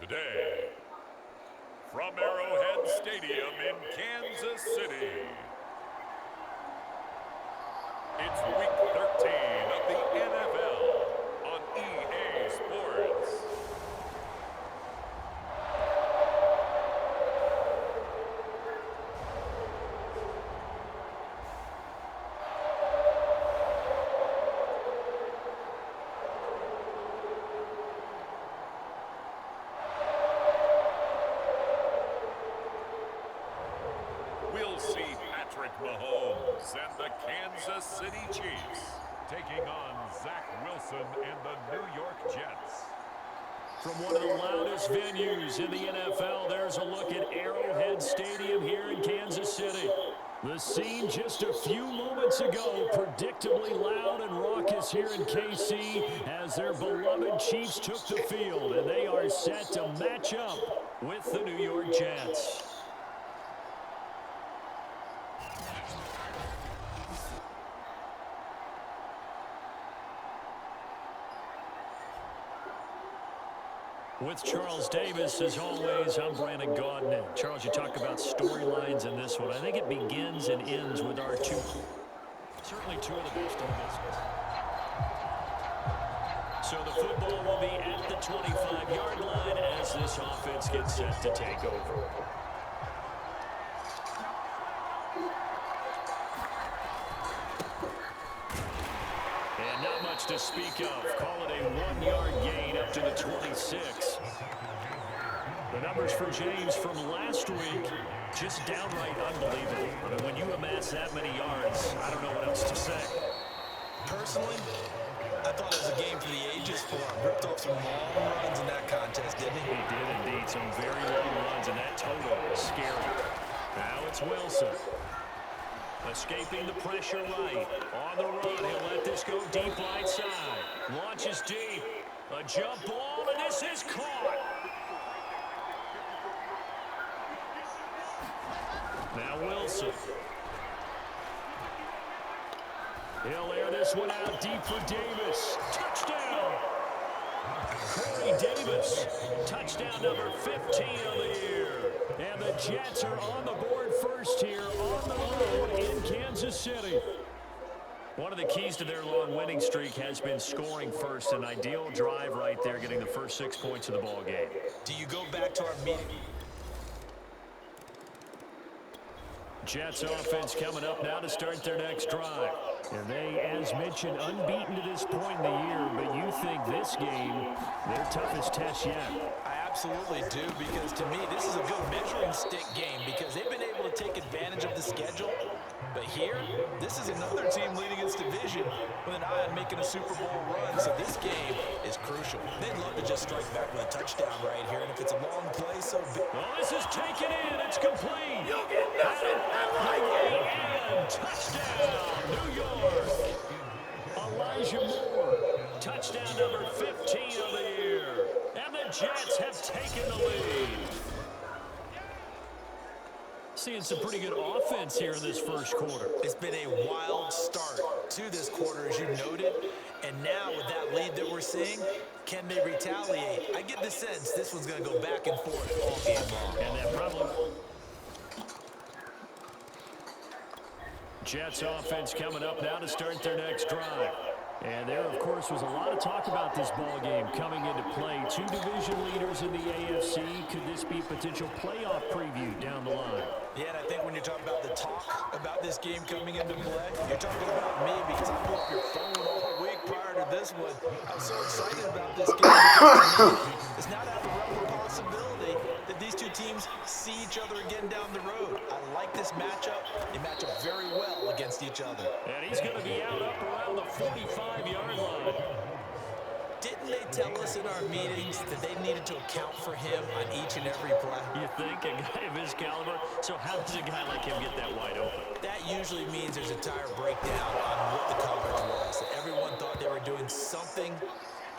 Today, from Arrowhead Stadium in Kansas City, it's Week 13 of the NFL on EA Sports. We'll see Patrick Mahomes and the Kansas City Chiefs taking on Zach Wilson and the New York Jets. From one of the loudest venues in the NFL, there's a look at Arrowhead Stadium here in Kansas City. The scene just a few moments ago, predictably loud and raucous here in KC as their beloved Chiefs took the field, and they are set to match up with the New York Jets. With Charles Davis, as always, I'm Brandon Gaudin. Charles, you talk about storylines in this one. I think it begins and ends with our certainly two of the best in the business. So the football will be at the 25-yard line as this offense gets set to take over. And not much to speak of. Call it a 1-yard gain up to the 26. The numbers for James from last week, just downright unbelievable. I mean, when you amass that many yards, I don't know what else to say. Personally, I thought it was a game for the ages for him. Ripped off some long runs in that contest, didn't he? He did indeed. Some very long runs, and that total is scary. Now it's Wilson. Escaping the pressure right. On the run, he'll let this go deep right side. Launches deep. A jump ball, and this is caught. Now Wilson. He'll air this one out deep for Davis. Touchdown! Corey Davis. Touchdown number 15 of the year. And the Jets are on the board first here on the road in Kansas City. One of the keys to their long winning streak has been scoring first. An ideal drive right there, getting the first 6 points of the ball game. Do you go back to our meeting? Jets offense coming up now to start their next drive. And they, as mentioned, unbeaten to this point in the year, but you think this game, their toughest test yet. I absolutely do, because to me, this is a good measuring stick game because they've been able to take advantage of the schedule. But here, this is another team leading its division with an eye on making a Super Bowl run, so this game is crucial. They'd love to just strike back with a touchdown right here, and if it's a long play, so big. Well, this is taken in. It's complete. You'll get nothing. And touchdown, New York. Elijah Moore, touchdown number 15 of the year. And the Jets have taken the lead. Seeing some pretty good offense here in this first quarter. It's been a wild start to this quarter, as you noted. And now with that lead that we're seeing, can they retaliate? I get the sense this one's going to go back and forth all game long. And that problem. Jets offense coming up now to start their next drive. And there, of course, was a lot of talk about this ball game coming into play. Two division leaders in the AFC. Could this be a potential playoff preview down the line? Yeah, and I think when you're talking about the talk about this game coming into play, you're talking about me because I blew up your phone all week prior to this one. I'm so excited about this game because to me, it's not out of the realm of possibility that these two teams see each other again down the road. I like this matchup. They match up very well against each other. And he's going to be out up around the 45-yard line. Didn't they tell us in our meetings that they needed to account for him on each and every play? You think? A guy of his caliber? So how does a guy like him get that wide open? That usually means there's a tire breakdown on what the coverage was. That everyone thought they were doing something,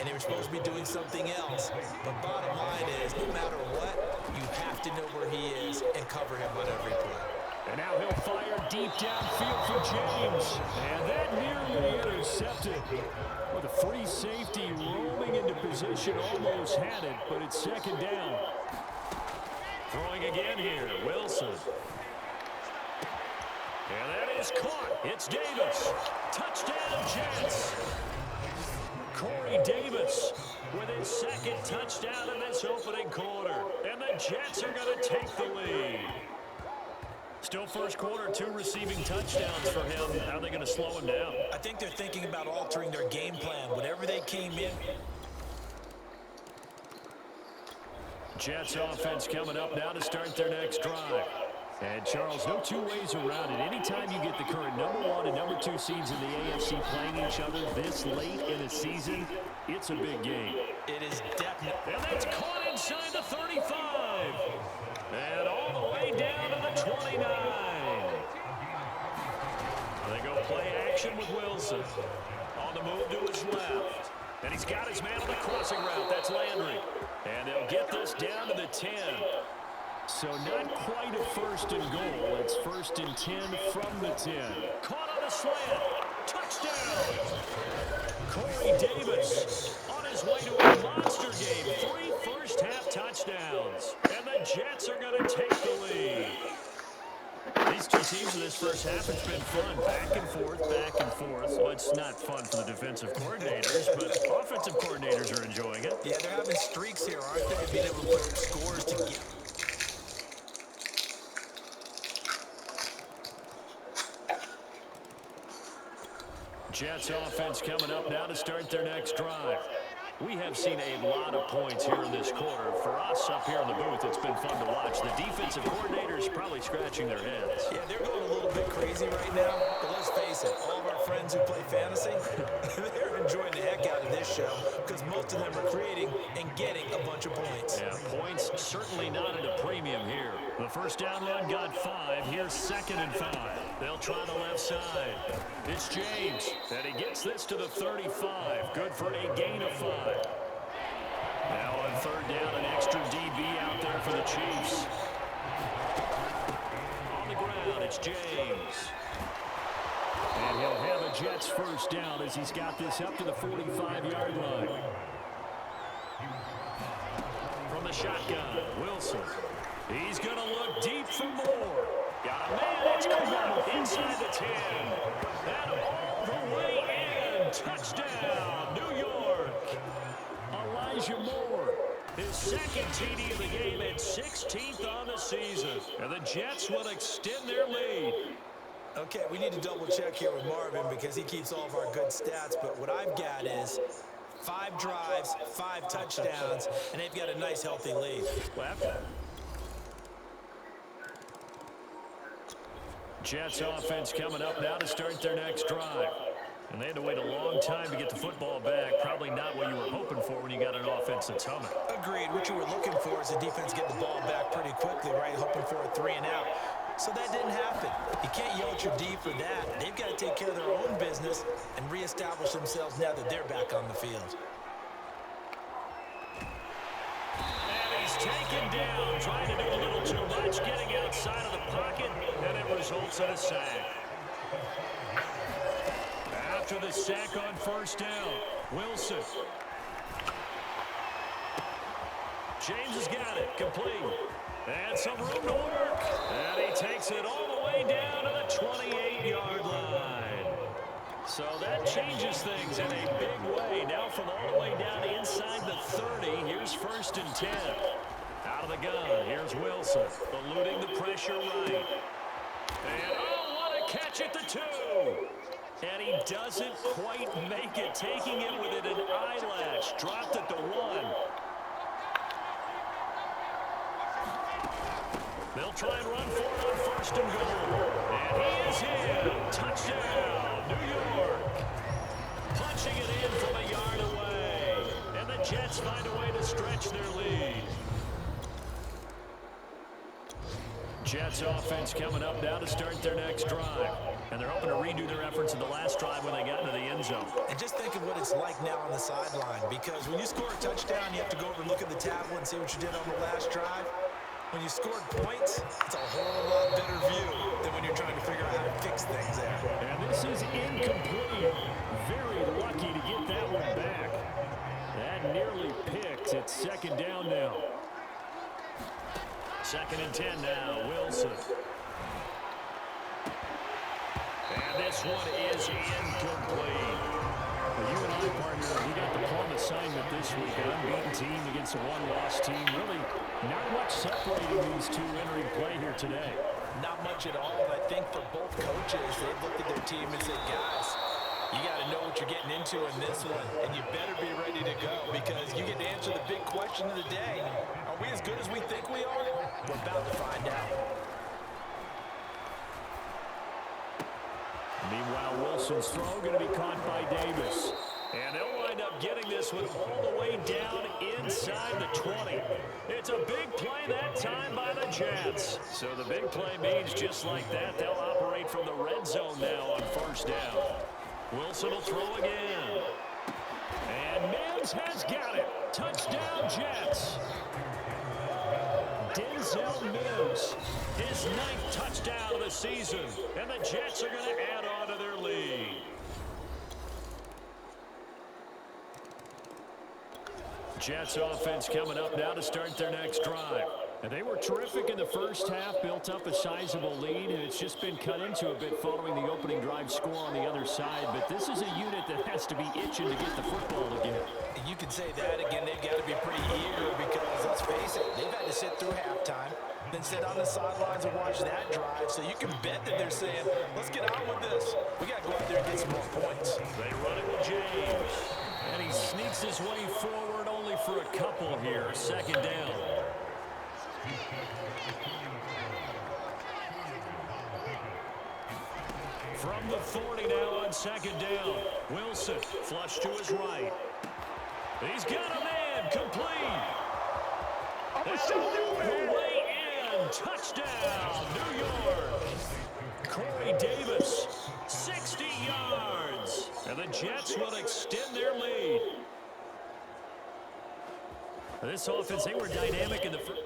and they were supposed to be doing something else. But bottom line is, no matter what, you have to know where he is and cover him on every play. And now he'll fire deep downfield for James. And that nearly intercepted. With a free safety roaming into position, almost had it, but it's second down. Throwing again here, Wilson. And that is caught. It's Davis. Touchdown, Jets. Corey Davis with his second touchdown in this opening quarter. And the Jets are going to take the lead. Still first quarter, 2 receiving touchdowns for him. How are they going to slow him down? I think they're thinking about altering their game plan. Whatever they came in. Jets offense coming up now to start their next drive. And, Charles, no two ways around it. Anytime you get the current #1 and #2 seeds in the AFC playing each other this late in a season, it's a big game. It is definitely. And that's caught inside the 35. And all the way down to the 29. They go play action with Wilson. On the move to his left. And he's got his man on the crossing route. That's Landry. And they'll get this down to the 10. So not quite a first and goal. It's first and 10 from the 10. Caught on the slant. Touchdown. Corey Davis on his way to a monster game. 3 first-half touchdowns. And the Jets are going to take the lead. These two teams in this first half, it's been fun. Back and forth, back and forth. Well, it's not fun for the defensive coordinators, but offensive coordinators are enjoying it. Yeah, they're having streaks here, aren't they? Being able to put scores together. Jets offense coming up now to start their next drive. We have seen a lot of points here in this quarter. For us up here in the booth, it's been fun to watch. The defensive coordinators probably scratching their heads. Yeah, they're going a little bit crazy right now. But let's face it, all of our friends who play fantasy, they're enjoying the heck out of this show because most of them are creating and getting a bunch of points. Yeah, points certainly not at a premium here. The first down run got 5. Here's 2nd and 5. They'll try the left side. It's James, and he gets this to the 35. Good for a gain of 5. Now on 3rd down, an extra DB out there for the Chiefs. On the ground, it's James. And he'll have a Jets first down as he's got this up to the 45-yard line. From the shotgun, Wilson. He's going to look deep for more. Got a man, it's caught inside the 10. And all the way in. Touchdown, New York. Elijah Moore, his 2nd TD of the game and 16th on the season. And the Jets will extend their lead. Okay, we need to double check here with Marvin because he keeps all of our good stats. But what I've got is 5 drives, 5 touchdowns, and they've got a nice, healthy lead. Jets offense coming up now to start their next drive. And they had to wait a long time to get the football back. Probably not what you were hoping for when you got an offense that's humming. Agreed. What you were looking for is the defense get the ball back pretty quickly, right? Hoping for a 3 and out. So that didn't happen. You can't yell at your D for that. They've got to take care of their own business and reestablish themselves now that they're back on the field. And he's taken down, trying to do a little too much, getting outside of the pocket, and it results in a sack. After the sack on 1st down, Wilson. James has got it, complete. And some room to work. And he takes it all the way down to the 28-yard line. So that changes things in a big way. Now from all the way down inside the 30, here's 1st and 10. Out of the gun, here's Wilson, eluding the pressure right. And oh, what a catch at the 2. And he doesn't quite make it, taking it with an eyelash. Dropped at the 1. They'll try and run for it on 1st and goal. And he is in. Touchdown, New York. Punching it in from a yard away. And the Jets find a way to stretch their lead. Jets offense coming up now to start their next drive. And they're hoping to redo their efforts in the last drive when they got into the end zone. And just think of what it's like now on the sideline, because when you score a touchdown, you have to go over and look at the tablet and see what you did on the last drive. When you scored points, it's a whole lot better view than when you're trying to figure out how to fix things there. And this is incomplete. Very lucky to get that one back. That nearly picked. It's second down now. 2nd and 10 now, Wilson. And this one is incomplete. Well, you and I, partner, we got the plum assignment this week. An unbeaten team against a one-loss team. Really not much separating these two entering play here today. Not much at all. I think for both coaches, they've looked at their team and said, guys, you got to know what you're getting into in this one, and you better be ready to go because you get to answer the big question of the day. Are we as good as we think we are? We're about to find out. Meanwhile, Wilson's throw going to be caught by Davis. And they'll wind up getting this one all the way down inside the 20. It's a big play that time by the Jets. So the big play means just like that, they'll operate from the red zone now on 1st down. Wilson will throw again. And Mims has got it. Touchdown, Jets. Denzel Mims, his 9th touchdown of the season. And the Jets are going to add on to their lead. Jets offense coming up now to start their next drive. And they were terrific in the first half, built up a sizable lead, and it's just been cut into a bit following the opening drive score on the other side. But this is a unit that has to be itching to get the football again. You can say that again. They've got to be pretty eager because, let's face it, they've had to sit through halftime, then sit on the sidelines and watch that drive. So you can bet that they're saying, let's get on with this. We got to go out there and get some more points. They run it with James. And he sneaks his way forward only for a couple here. 2nd down. From the 40 now on 2nd down. Wilson flush to his right. He's got a man complete. The way in. Touchdown, New York. Corey Davis, 60 yards. And the Jets will extend their lead. This offense, they were dynamic in the first.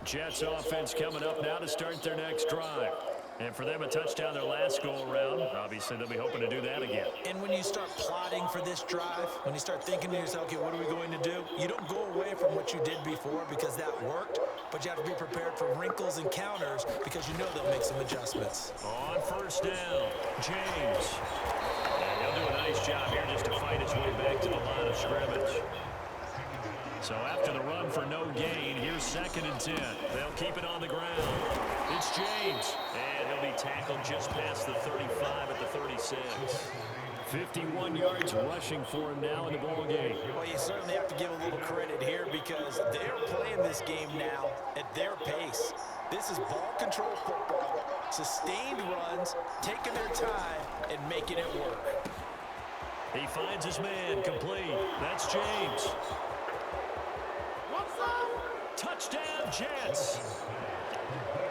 Jets offense coming up now to start their next drive. And for them, a touchdown their last go-around. Obviously, they'll be hoping to do that again. And when you start plotting for this drive, when you start thinking to yourself, okay, what are we going to do? You don't go away from what you did before because that worked, but you have to be prepared for wrinkles and counters because you know they'll make some adjustments. On 1st down, James. And he'll do a nice job here just to fight his way back to the line of scrimmage. So after the run for no gain, here's 2nd and 10. They'll keep it on the ground. It's James. And he'll be tackled just past the 35 at the 36. 51 yards rushing for him now in the ball game. Well, you certainly have to give a little credit here because they're playing this game now at their pace. This is ball control football, sustained runs, taking their time, and making it work. He finds his man complete. That's James. Touchdown, Jets.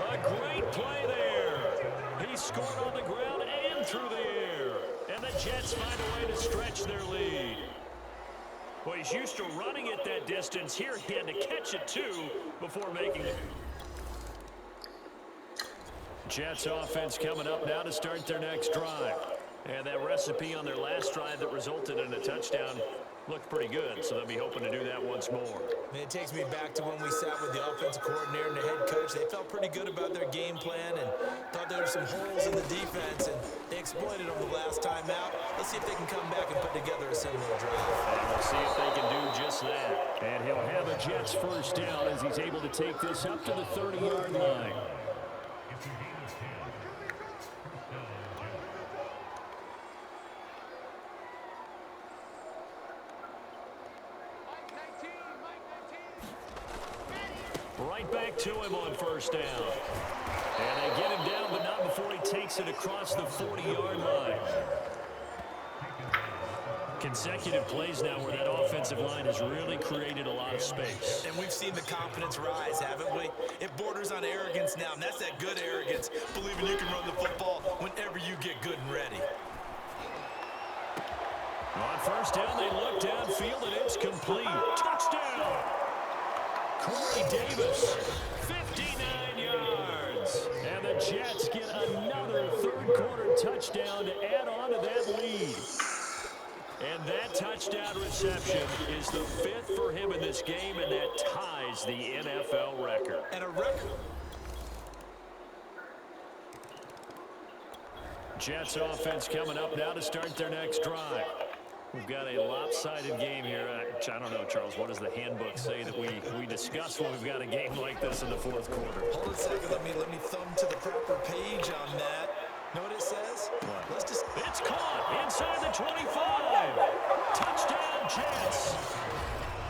A great play there. He scored on the ground and through the air. And the Jets find a way to stretch their lead. Well, he's used to running it that distance. Here he had to catch it, too, before making it. Jets offense coming up now to start their next drive. And that recipe on their last drive that resulted in a touchdown looked pretty good, so they'll be hoping to do that once more. Man, it takes me back to when we sat with the offensive coordinator and the head coach. They felt pretty good about their game plan and thought there were some holes in the defense, and they exploited them the last time out. Let's see if they can come back and put together a similar drive. And we'll see if they can do just that. And he'll have a Jets 1st down as he's able to take this up to the 30-yard line. Right back to him on 1st down. And they get him down, but not before he takes it across the 40-yard line. Consecutive plays now where that offensive line has really created a lot of space. And we've seen the confidence rise, haven't we? It borders on arrogance now, and that's that good arrogance, believing you can run the football whenever you get good and ready. On 1st down, they look downfield, and it's complete. Touchdown! Corey Davis, 59 yards. And the Jets get another third-quarter touchdown to add on to that lead. And that touchdown reception is the 5th for him in this game, and that ties the NFL record. And a record. Jets offense coming up now to start their next drive. We've got a lopsided game here. I don't know, Charles, what does the handbook say that we discuss when we've got a game like this in the fourth quarter? Hold a second. Let me thumb to the proper page on that. Know what it says? What? It's caught inside the 25. Touchdown, Jets.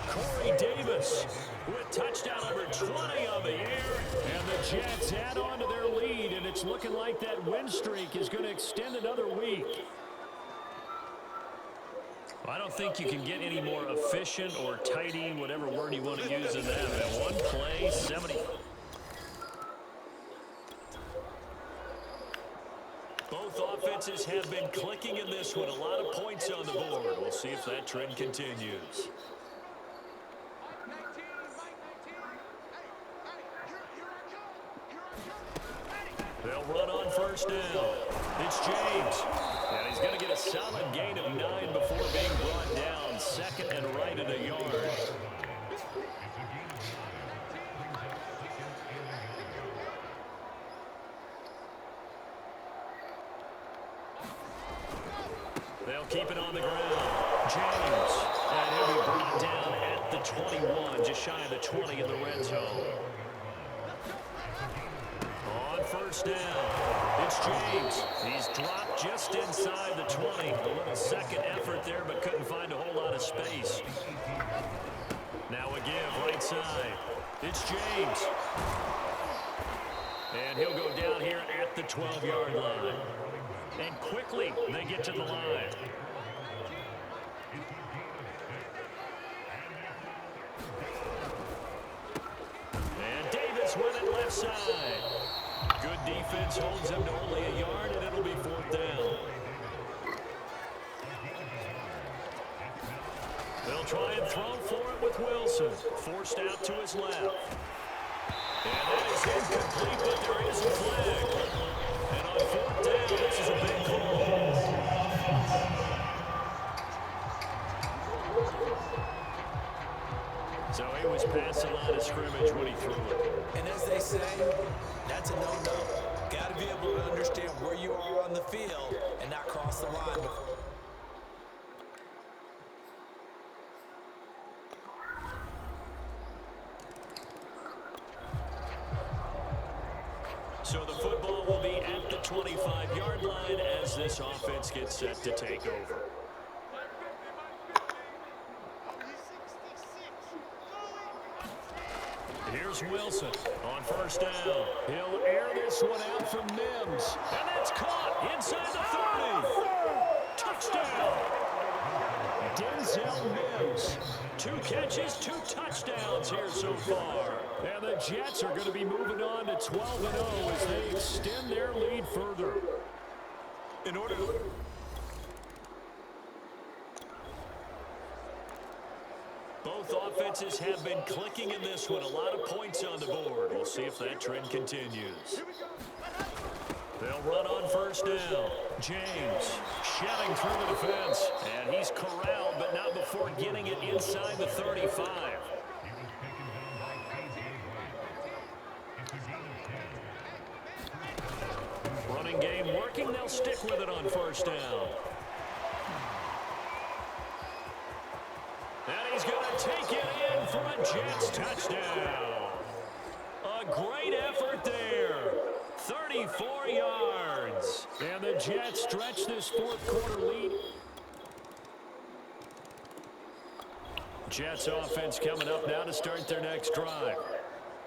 Corey Davis with touchdown number 20 on the air. And the Jets add on to their lead, and it's looking like that win streak is going to extend another week. I don't think you can get any more efficient or tidy, whatever word you want to use in that. One play, 70. Both offenses have been clicking in this one. A lot of points on the board. We'll see if that trend continues. They'll run on first down. It's James. And he's going to get a solid gain of 9 before being brought down. Second and right at a yard. They'll keep it on the ground. James. And he'll be brought down at the 21, just shy of the 20 in the red zone. On first down, it's James. He's dropped just inside the 20. A little second effort there, but couldn't find a whole lot of space. Now a give right side. It's James. And he'll go down here at the 12-yard line. And quickly, they get to the line. And Davis with it left side. Good defense holds him to only a yard, and it'll be fourth down. They'll try and throw for it with Wilson. Forced out to his left. And that is incomplete, but there is a flag. And on fourth down, this is a big call. So he was past the line of scrimmage when he threw it. And as they say, that's a no-no. Got to be able to understand where you are on the field and not cross the line. So the football will be at the 25-yard line as this offense gets set to take over. Here's Wilson on first down. He'll air this one out from Mims. And that's caught inside the 30. Touchdown. Denzel Mims. 2 catches, 2 touchdowns here so far. And the Jets are going to be moving on to 12-0 as they extend their lead further. In order to... Both offenses have been clicking in this one. A lot of points on the board. We'll see if that trend continues. They'll run on first down. James shedding through the defense. And he's corralled, but not before getting it inside the 35. Running game working. They'll stick with it on first down. And he's going to take it in for a Jets touchdown. A great effort there. 34 yards. And the Jets stretch this fourth quarter lead. Jets offense coming up now to start their next drive.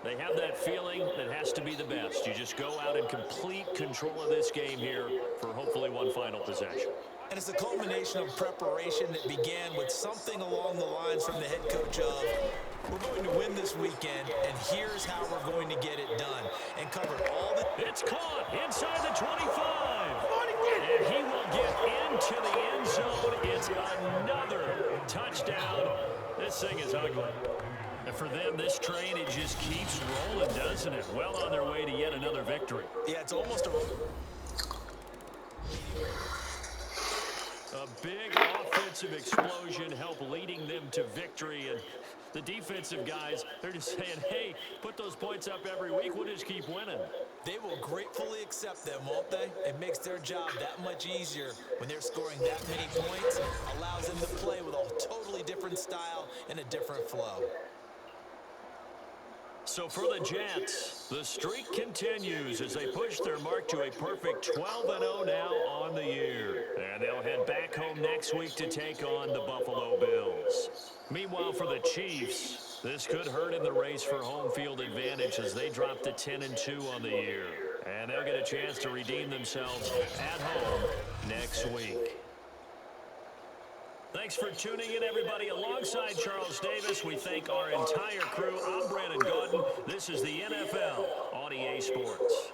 They have that feeling that has to be the best. You just go out and complete control of this game here for hopefully one final possession. And it's a culmination of preparation that began with something along the lines from the head coach of, we're going to win this weekend, and here's how we're going to get it done. And covered all the... It's caught inside the 25. And he will get into the end zone. It's another touchdown. This thing is ugly. And for them, this train, it just keeps rolling, doesn't it? Well on their way to yet another victory. Yeah, it's almost a big offensive explosion helped leading them to victory. And the defensive guys, they're just saying, hey, put those points up every week. We'll just keep winning. They will gratefully accept them, won't they? It makes their job that much easier when they're scoring that many points. Allows them to play with a totally different style and a different flow. So for the Jets, the streak continues as they push their mark to a perfect 12-0 now on the year. And they'll head back home next week to take on the Buffalo Bills. Meanwhile, for the Chiefs, this could hurt in the race for home field advantage as they drop to 10-2 on the year. And they'll get a chance to redeem themselves at home next week. Thanks for tuning in, everybody. Alongside Charles Davis, we thank our entire crew. I'm Brandon Gaudin. This is the NFL on EA Sports.